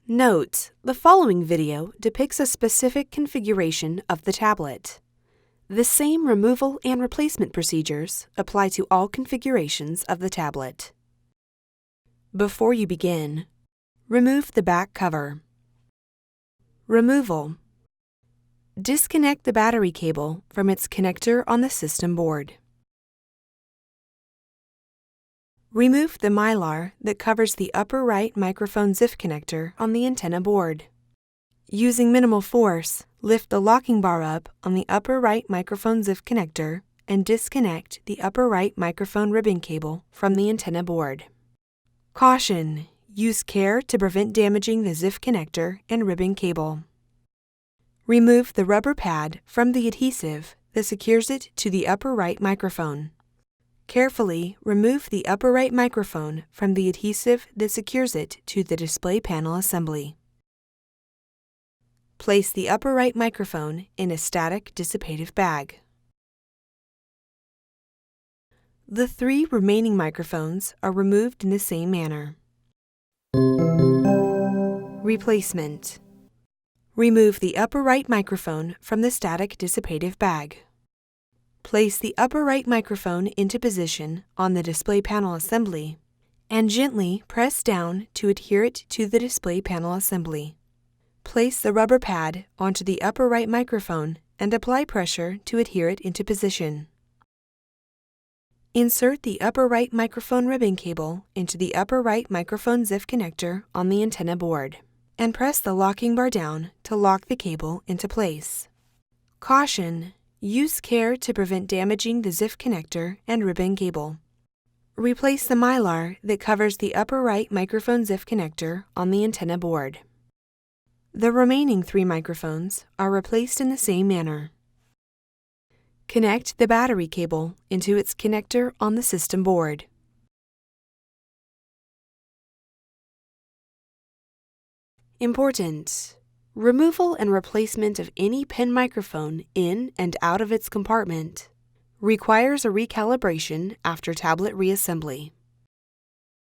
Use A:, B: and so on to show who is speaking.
A: Note: the following video depicts a specific configuration of the tablet. The same removal and replacement procedures apply to all configurations of the tablet. Before you begin, remove the back cover. Removal. Disconnect the battery cable from its connector on the system board. Remove the mylar that covers the upper right microphone ZIF connector on the antenna board. Using minimal force, lift the locking bar up on the upper right microphone ZIF connector and disconnect the upper right microphone ribbon cable from the antenna board. Caution: use care to prevent damaging the ZIF connector and ribbon cable. Remove the rubber pad from the adhesive that secures it to the upper right microphone. Carefully remove the upper right microphone from the adhesive that secures it to the display panel assembly. Place the upper right microphone in a static dissipative bag. The 3 remaining microphones are removed in the same manner. Replacement. Remove the upper right microphone from the static dissipative bag. Place the upper right microphone into position on the display panel assembly and gently press down to adhere it to the display panel assembly. Place the rubber pad onto the upper right microphone and apply pressure to adhere it into position. Insert the upper right microphone ribbon cable into the upper right microphone ZIF connector on the antenna board and press the locking bar down to lock the cable into place. Caution: use care to prevent damaging the ZIF connector and ribbon cable. Replace the mylar that covers the upper right microphone ZIF connector on the antenna board. The remaining 3 microphones are replaced in the same manner. Connect the battery cable into its connector on the system board. Important: removal and replacement of any pen microphone in and out of its compartment requires a recalibration after tablet reassembly.